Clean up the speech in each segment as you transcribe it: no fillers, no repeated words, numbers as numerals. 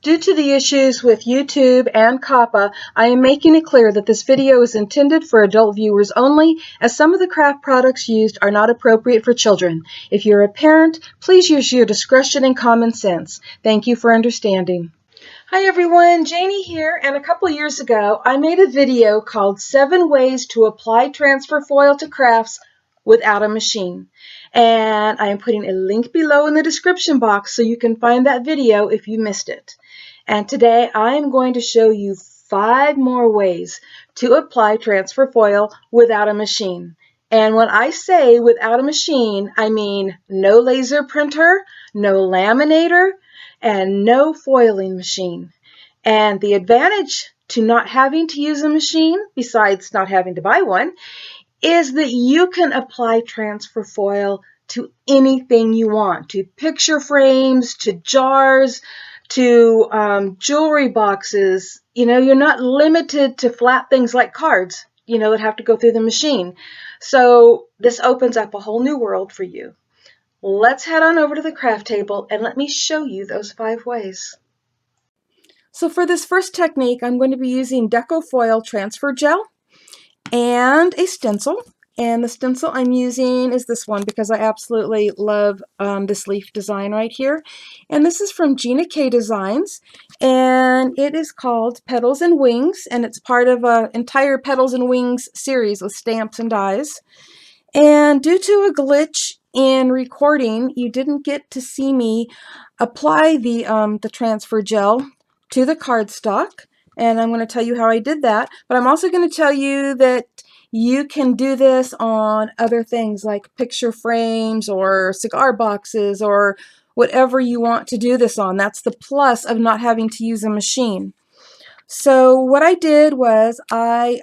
Due to the issues with YouTube and COPPA, I am making it clear that this video is intended for adult viewers only, as some of the craft products used are not appropriate for children. If you're a parent, please use your discretion and common sense. Thank you for understanding. Hi everyone, Janie here, and a couple years ago I made a video called 7 Ways to Apply Transfer Foil to Crafts Without a Machine. And I am putting a link below in the description box so you can find that video if you missed it. And today I am going to show you 5 more ways to apply transfer foil without a machine. And when I say without a machine, I mean no laser printer, no laminator, and no foiling machine. And the advantage to not having to use a machine, besides not having to buy one, is that you can apply transfer foil to anything you want, to picture frames, to jars, to jewelry boxes. You know, you're not limited to flat things like cards, that have to go through the machine. So this opens up a whole new world for you. Let's head on over to the craft table and let me show you those 5 ways. So for this first technique, I'm going to be using Deco Foil transfer gel and a stencil. And the stencil I'm using is this one because I absolutely love this leaf design right here. And this is from Janie Designs, and it is called Petals and Wings, and it's part of an entire Petals and Wings series with stamps and dies. And due to a glitch in recording, you didn't get to see me apply the transfer gel to the cardstock, and I'm going to tell you how I did that. But I'm also going to tell you that you can do this on other things like picture frames or cigar boxes or whatever you want to do this on. That's the plus of not having to use a machine. So what I did was I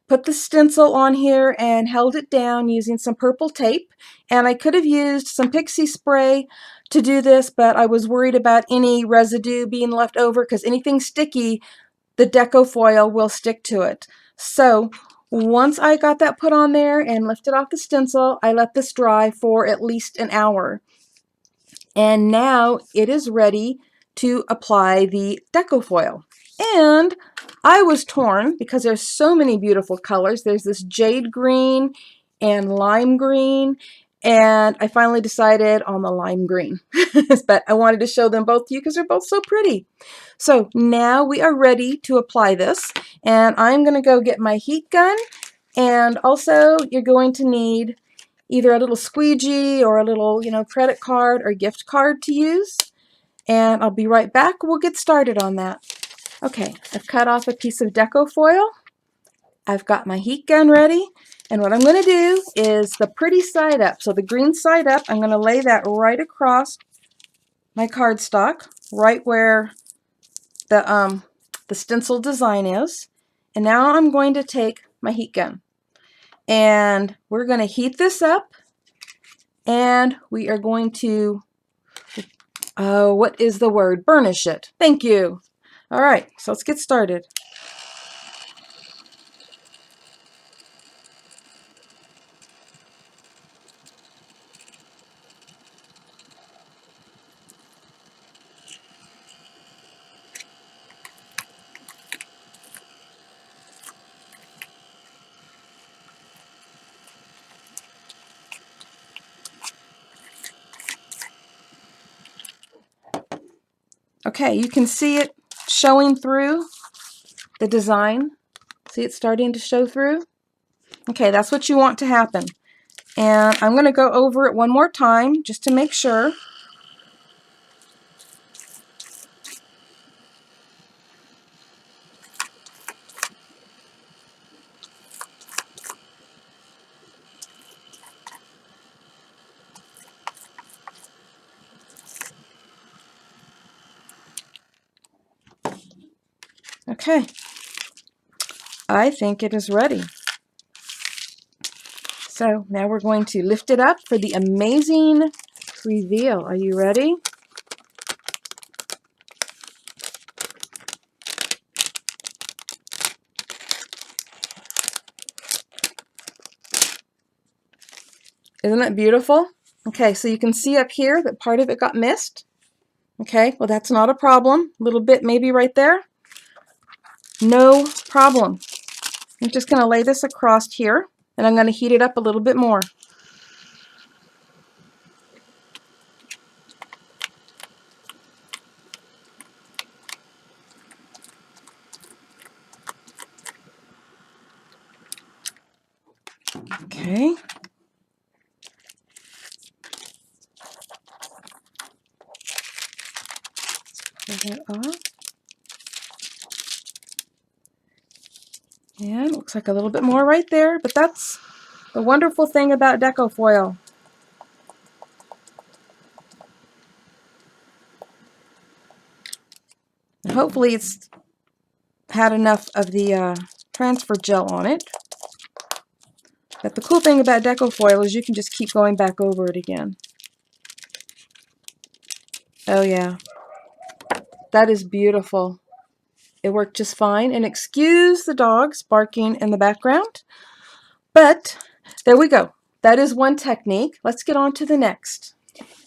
put the stencil on here and held it down using some purple tape, and I could have used some pixie spray to do this, but I was worried about any residue being left over because anything sticky, the Deco foil will stick to it. So once I got that put on there and lifted off the stencil, I let this dry for at least an hour. And now it is ready to apply the Deco foil. And I was torn because there's so many beautiful colors. There's this jade green and lime green, and I finally decided on the lime green. But I wanted to show them both to you because they're both so pretty. So now we are ready to apply this, and I'm going to go get my heat gun, and also you're going to need either a little squeegee or a little, credit card or gift card to use. And I'll be right back. We'll get started on that. Okay, I've cut off a piece of Deco foil. I've got my heat gun ready. And what I'm going to do is the pretty side up. So the green side up, I'm going to lay that right across my cardstock, right where the stencil design is. And now I'm going to take my heat gun. And we're going to heat this up. And we are going to, what is the word? Burnish it. Thank you. All right, so let's get started. Okay, you can see it showing through the design. See it starting to show through? Okay, that's what you want to happen. And I'm going to go over it one more time just to make sure. Okay, I think it is ready. So now we're going to lift it up for the amazing reveal. Are you ready? Isn't it beautiful? Okay, so you can see up here that part of it got missed. Okay, well that's not a problem. A little bit maybe right there. No problem. I'm just going to lay this across here, and I'm going to heat it up a little bit more. Okay. Pull that off. And it looks like a little bit more right there, but that's the wonderful thing about Deco Foil. And hopefully it's had enough of the transfer gel on it. But the cool thing about Deco Foil is you can just keep going back over it again. Oh yeah, that is beautiful. It worked just fine. And excuse the dogs barking in the background. But there we go. That is one technique. Let's get on to the next.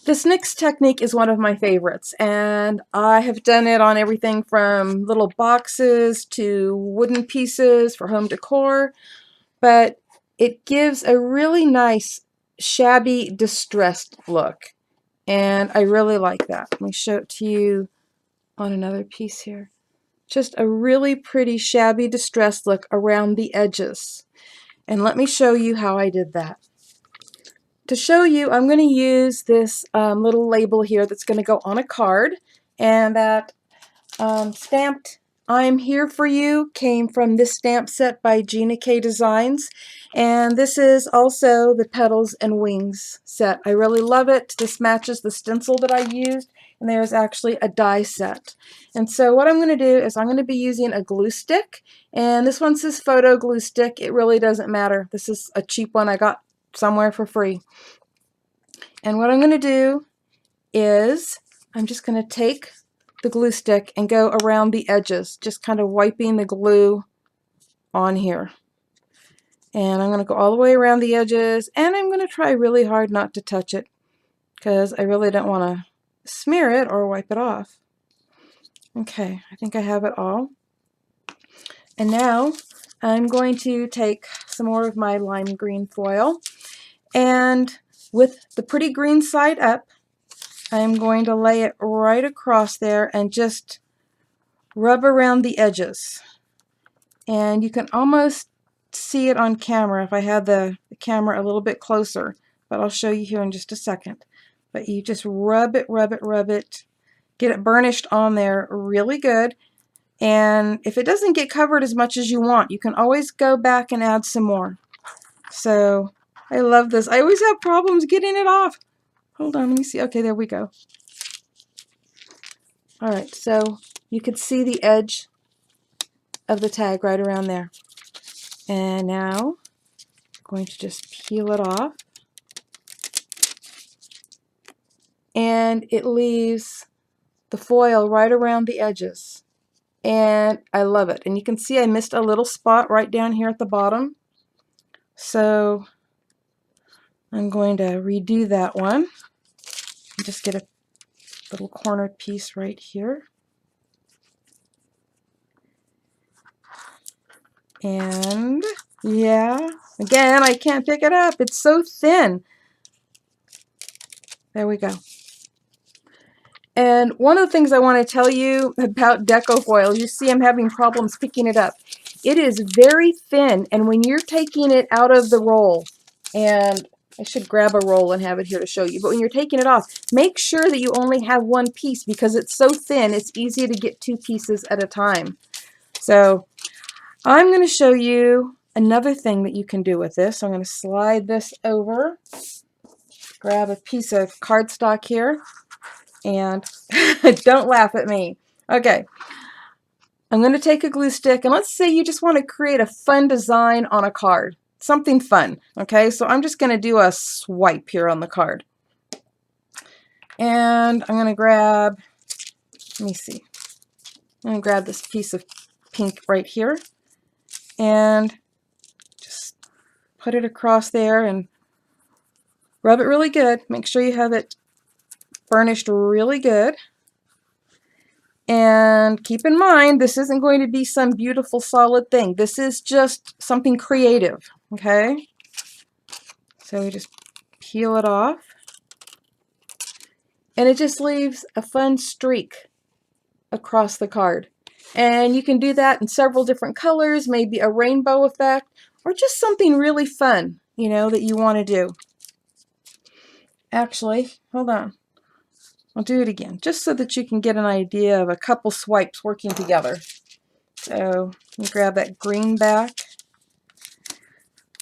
This next technique is one of my favorites, and I have done it on everything from little boxes to wooden pieces for home decor, but it gives a really nice shabby distressed look, and I really like that. Let me show it to you on another piece here. Just a really pretty shabby distressed look around the edges. And let me show you how I did that. To show you, I'm going to use this little label here that's going to go on a card, and that stamped "I'm Here For You" came from this stamp set by Janie Designs, and this is also the Petals and Wings set. I really love it. This matches the stencil that I used, and there's actually a die set. And so what I'm going to do is I'm going to be using a glue stick, and this one says photo glue stick. It really doesn't matter. This is a cheap one I got somewhere for free. And what I'm going to do is I'm just going to take the glue stick and go around the edges, just kind of wiping the glue on here. And I'm going to go all the way around the edges, and I'm going to try really hard not to touch it because I really don't want to smear it or wipe it off. Okay, I think I have it all. And now I'm going to take some more of my lime green foil, and with the pretty green side up, I'm going to lay it right across there and just rub around the edges. And you can almost see it on camera if I had the camera a little bit closer, but I'll show you here in just a second. But you just rub it, rub it, rub it, get it burnished on there really good. And if it doesn't get covered as much as you want, you can always go back and add some more. So I love this. I always have problems getting it off. Hold on, let me see. Okay, there we go. All right, so you could see the edge of the tag right around there. And now I'm going to just peel it off. And it leaves the foil right around the edges. And I love it. And you can see I missed a little spot right down here at the bottom. So I'm going to redo that one. Just get a little cornered piece right here. And yeah, again, I can't pick it up. It's so thin. There we go. And one of the things I want to tell you about Deco Foil, you see I'm having problems picking it up. It is very thin, and when you're taking it out of the roll, and I should grab a roll and have it here to show you, but when you're taking it off, make sure that you only have one piece because it's so thin, it's easy to get two pieces at a time. So I'm going to show you another thing that you can do with this. So I'm going to slide this over, grab a piece of cardstock here, and don't laugh at me. Okay, I'm going to take a glue stick, and let's say you just want to create a fun design on a card. Something fun. Okay, so I'm just going to do a swipe here on the card. And I'm going to grab, let me see, I'm going to grab this piece of pink right here and just put it across there and rub it really good. Make sure you have it burnished really good. And keep in mind, this isn't going to be some beautiful solid thing. This is just something creative, okay? So we just peel it off. And it just leaves a fun streak across the card. And you can do that in several different colors, maybe a rainbow effect, or just something really fun, you know, that you want to do. Actually, hold on. I'll do it again, just so that you can get an idea of a couple swipes working together. So you grab that green back,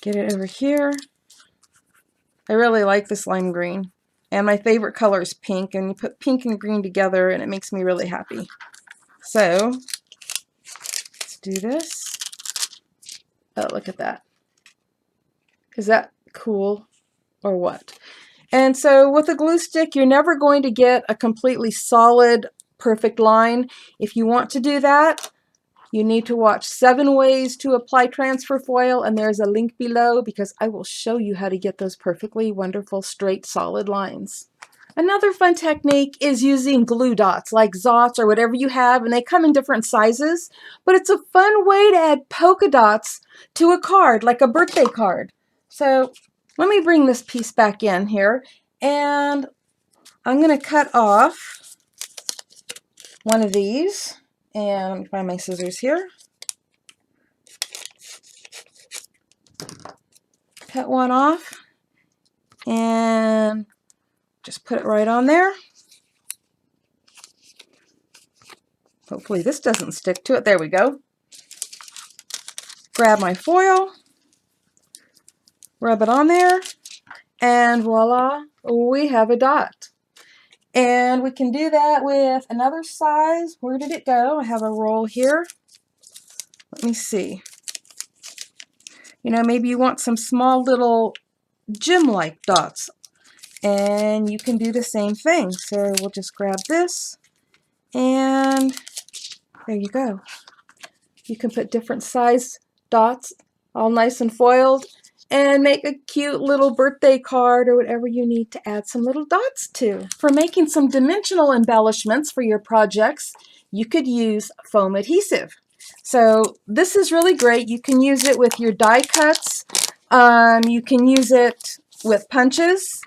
get it over here. I really like this lime green. And my favorite color is pink, and you put pink and green together and it makes me really happy. So let's do this. Oh, look at that. Is that cool or what? And so with a glue stick, you're never going to get a completely solid, perfect line. If you want to do that, you need to watch 7 ways to apply transfer foil, and there's a link below because I will show you how to get those perfectly wonderful, straight, solid lines. Another fun technique is using glue dots like Zots or whatever you have, and they come in different sizes, but it's a fun way to add polka dots to a card, like a birthday card. So let me bring this piece back in here, and I'm going to cut off one of these, and let me find my scissors here. Cut one off, and just put it right on there. Hopefully this doesn't stick to it. There we go. Grab my foil, rub it on there, and voila, we have a dot. And we can do that with another size. Where did it go? I have a roll here. Let me see. You know, maybe you want some small little gem-like dots, and you can do the same thing. So we'll just grab this, and there you go. You can put different size dots, all nice and foiled, and make a cute little birthday card or whatever you need to add some little dots to. For making some dimensional embellishments for your projects, you could use foam adhesive. So this is really great. You can use it with your die cuts. You can use it with punches.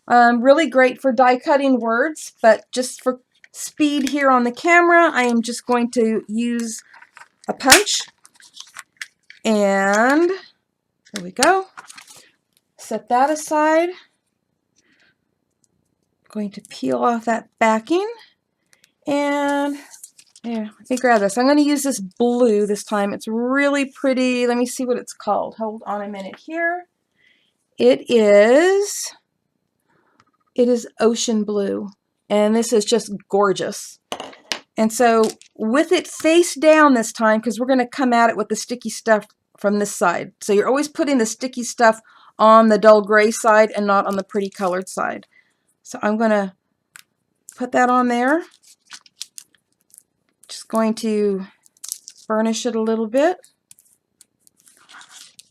Really great for die cutting words, but just for speed here on the camera, I am just going to use a punch. And there we go. Set that aside. I'm going to peel off that backing. And yeah, let me grab this. I'm going to use this blue this time. It's really pretty. Let me see what it's called. Hold on a minute here. It is ocean blue. And this is just gorgeous. And so with it face down this time, because we're going to come at it with the sticky stuff from this side. So you're always putting the sticky stuff on the dull gray side and not on the pretty colored side. So I'm going to put that on there. Just going to burnish it a little bit.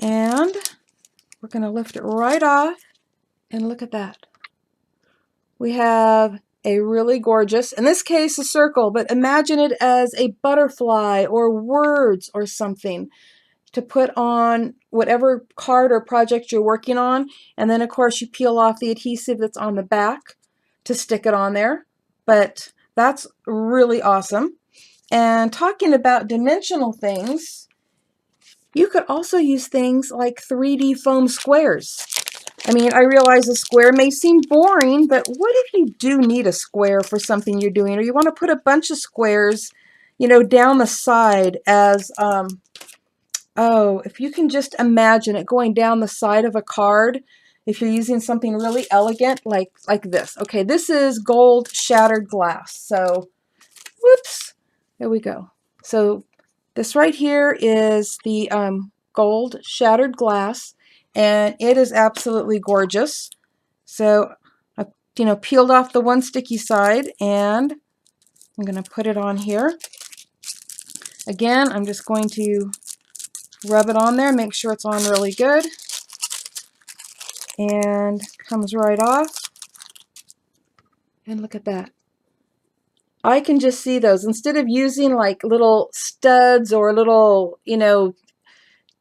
And we're going to lift it right off. And look at that. We have a really gorgeous, in this case a circle, but imagine it as a butterfly or words or something to put on whatever card or project you're working on. And then of course you peel off the adhesive that's on the back to stick it on there. But that's really awesome. And talking about dimensional things, you could also use things like 3D foam squares. I mean, I realize a square may seem boring, but what if you do need a square for something you're doing, or you want to put a bunch of squares, you know, down the side as, oh, if you can just imagine it going down the side of a card, if you're using something really elegant like this. Okay, this is gold shattered glass. So, whoops, there we go. So this right here is the gold shattered glass. And it is absolutely gorgeous. So I, peeled off the one sticky side, and I'm going to put it on here. Again, I'm just going to rub it on there, make sure it's on really good. And comes right off. And look at that. I can just see those. Instead of using like little studs or little,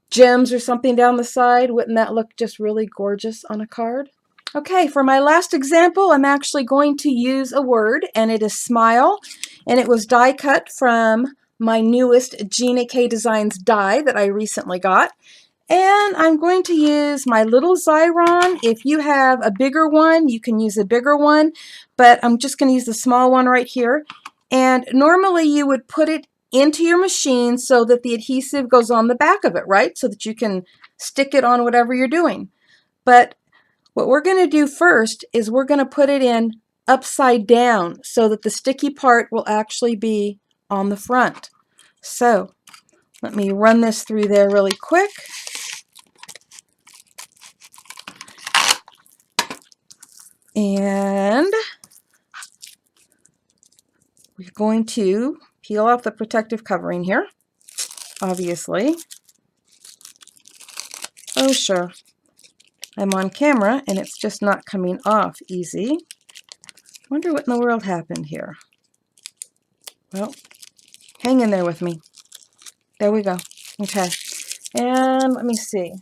gems or something down the side, wouldn't that look just really gorgeous on a card? Okay, for my last example, I'm actually going to use a word, and it is smile, and it was die cut from my newest Gina K Designs die that I recently got. And I'm going to use my little Xyron. If you have a bigger one, you can use a bigger one, but I'm just going to use the small one right here. And normally you would put it into your machine so that the adhesive goes on the back of it, right? So that you can stick it on whatever you're doing. But what we're going to do first is we're going to put it in upside down so that the sticky part will actually be on the front. So let me run this through there really quick. And we're going to peel off the protective covering here, obviously. Oh, sure. I'm on camera and it's just not coming off easy. Wonder what in the world happened here. Well, hang in there with me. There we go. Okay. And let me see.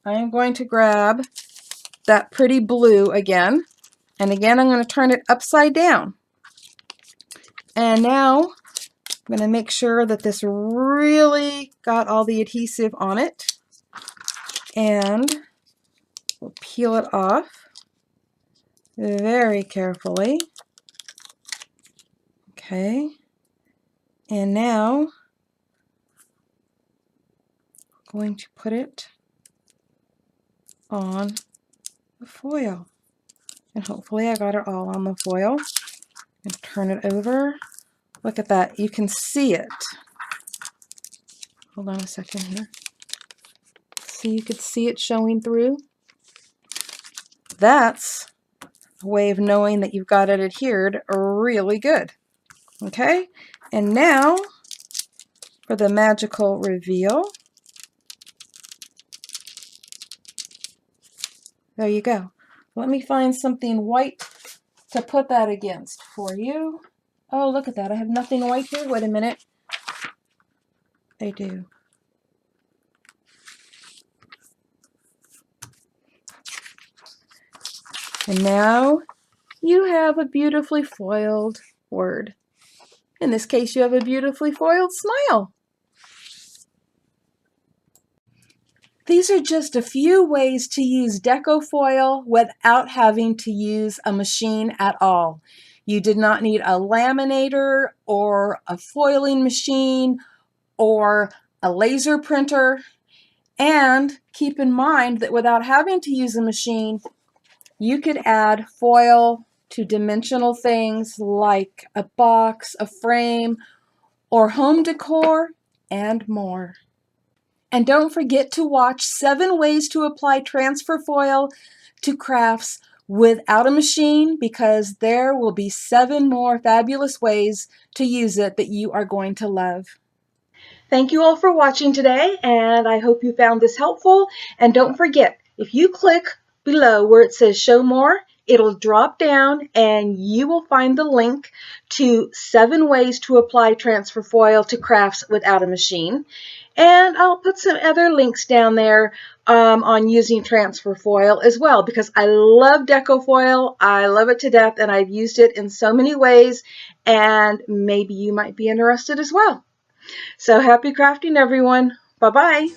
I am going to grab that pretty blue again. And again, I'm going to turn it upside down. And now I'm going to make sure that this really got all the adhesive on it. And we'll peel it off very carefully. Okay. And now I'm going to put it on the foil. And hopefully I got it all on the foil. And turn it over. Look at that. You can see it. Hold on a second here. So you could see it showing through. That's a way of knowing that you've got it adhered really good. Okay? And now for the magical reveal. There you go. Let me find something white to put that against for you. Oh, look at that. I have nothing white here. Wait a minute. I do. And now you have a beautifully foiled word. In this case, you have a beautifully foiled smile. These are just a few ways to use Deco Foil without having to use a machine at all. You did not need a laminator or a foiling machine or a laser printer. And keep in mind that without having to use a machine, you could add foil to dimensional things like a box, a frame, or home decor, and more. And don't forget to watch 7 ways to apply transfer foil to crafts without a machine, because there will be 7 more fabulous ways to use it that you are going to love. Thank you all for watching today, and I hope you found this helpful. And don't forget, if you click below where it says show more, it'll drop down and you will find the link to 7 ways to apply transfer foil to crafts without a machine. And I'll put some other links down there on using transfer foil as well, because I love Deco Foil. I love it to death, and I've used it in so many ways, and maybe you might be interested as well. So happy crafting, everyone. Bye-bye.